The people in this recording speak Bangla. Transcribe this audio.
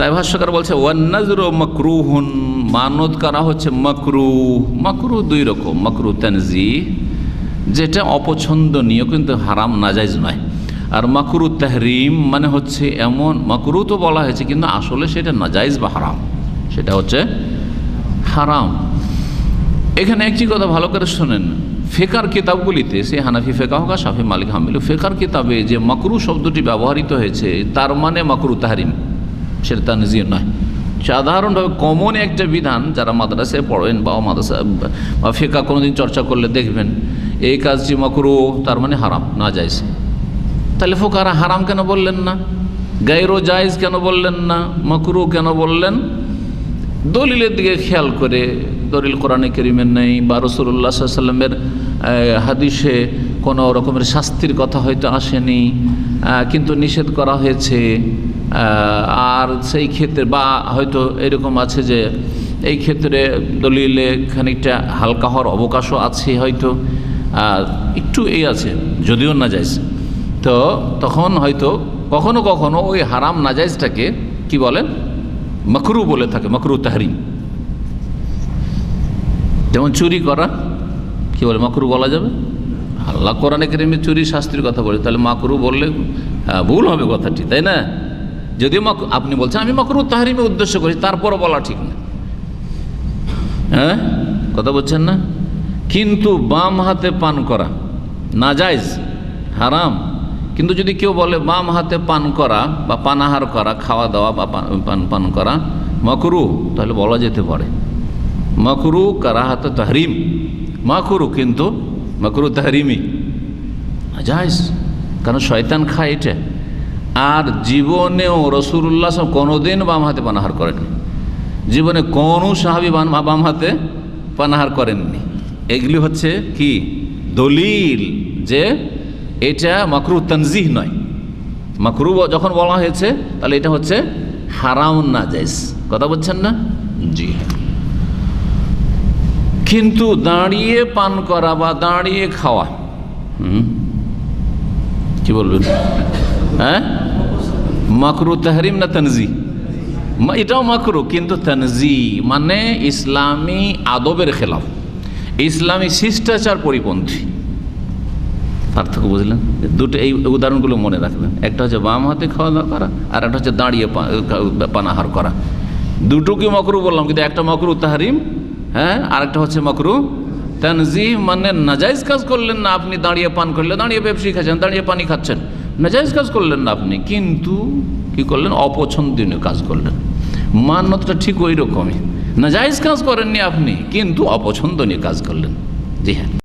তাই ভাষ্যকার বলছে ওয়ান্নাজরু মাকরুহুন, মানত করা হচ্ছে মাকরুহ। মাকরুহ দুই রকম, মাকরুহ তানজিহ যেটা অপছন্দনীয় কিন্তু হারাম নাজাইজ নয়, আর মাকরুহ তাহরিম মানে হচ্ছে এমন মাকরুহ তো বলা হয়েছে কিন্তু আসলে সেটা নাজাইজ বা হারাম, সেটা হচ্ছে হারাম। এখানে একটি কথা ভালো করে শোনেন, ফেকার কিতাবগুলিতে সে হানাফি ফেকা হোক আর শাফি মালিক হাম্বলি, ফেকার কিতাবে যে মাকরুহ শব্দটি ব্যবহৃত হয়েছে তার মানে মাকরুহ তাহরিম, সেটা তানজিহ নয়। সাধারণভাবে কমন একটা বিধান যারা মাদ্রাসায় পড়েন বা মাদ্রাসা বা ফেকা কোনোদিন চর্চা করলে দেখবেন এই কাজটি মাকরুহ তার মানে হারাম নাজায়েজ। তাহলে ফোকারা হারাম কেন বললেন না, গায়রো জায়েজ কেন বললেন না, মাকরুহ কেন বললেন? দলিলের দিকে খেয়াল করে, দলিল কোরআনে কারীমের নেই বা রাসূলুল্লাহ সাল্লাল্লাহু আলাইহি ওয়াসাল্লামের হাদিসে কোনো রকমের শাস্তির কথা হয়তো আসেনি, কিন্তু নিষেধ করা হয়েছে। আর সেই ক্ষেত্রে বা হয়তো এরকম আছে যে এই ক্ষেত্রে দলিলে খানিকটা হালকা হওয়ার অবকাশও আছে, হয়তো একটু এই আছে যদিও নাজায়েজ, তো তখন হয়তো কখনো কখনো ওই হারাম নাজায়েজটাকে কি বলেন মাকরুহ বলে থাকে, মাকরুহ তাহরিম। যেমন চুরি করা কি বলে মাকরুহ বলা যাবে? আল্লাহ কোরআনে কারীমে চুরি শাস্তির কথা বলে, তাহলে মাকরুহ বললে ভুল হবে কথাটি, তাই না? যদিও আপনি বলছেন আমি মাকরুহ তাহরিমে উদ্দেশ্য করি, তারপরও বলা ঠিক না, হ্যাঁ কথা বলছেন না? কিন্তু বাম হাতে পান করা নাজায়েজ হারাম, কিন্তু যদি কেউ বলে বাম হাতে পান করা বা পানাহার করা, খাওয়া দাওয়া বা পান করা মাকরুহ, তাহলে বলা যেতে পারে মাকরুহ কারাহাত তাহরিম, মাকরুহ কিন্তু মাকরুহ তাহরিমি নাজায়েজ, কারণ শয়তান খায় এটা। আর জীবনেও রাসূলুল্লাহ কোনোদিন বাম হাতে পানাহার করেননি, জীবনে কোনো সাহাবী বাম হাতে পানাহার করেননি। এগুলি হচ্ছে কি দলিল যে এটা মাকরুহ তানজিহ নয়। মাকরুহ যখন বলা হয়েছে তাহলে এটা হচ্ছে হারাম নাজায়েজ, কথা বলছেন না? জি। কিন্তু দাঁড়িয়ে পান করা বা দাঁড়িয়ে খাওয়া কি বলবেন, হ্যাঁ মাকরুহ তাহরিম না তানজিহ? এটাও মাকরুহ কিন্তু তানজিহ মানে ইসলামী আদবের খেলাফ, ইসলামী শিষ্টাচার পরিপন্থী। পার্থক্য বুঝলেন? দুটো এই উদাহরণগুলো মনে রাখবেন, একটা হচ্ছে বাম হাতে খাওয়া দাওয়া করা আর একটা হচ্ছে দাঁড়িয়ে পানাহার করা। দুটোকে মাকরুহ বললাম, কিন্তু একটা মাকরুহ তাহরিম, হ্যাঁ, আর একটা হচ্ছে মাকরুহ তানজিহ মানে নাজায়েজ কাজ করলেন না আপনি, দাঁড়িয়ে পান করলেন, দাঁড়িয়ে পেপসি খাচ্ছেন, দাঁড়িয়ে পানি খাচ্ছেন, নাজায়েজ কাজ করলেন না আপনি, কিন্তু কি করলেন অপছন্দনীয় কাজ করলেন। মান্যতটা ঠিক ওই রকমই, নাজায়েজ কাজ করেননি আপনি কিন্তু অপছন্দনীয় কাজ করলেন। জি হ্যাঁ।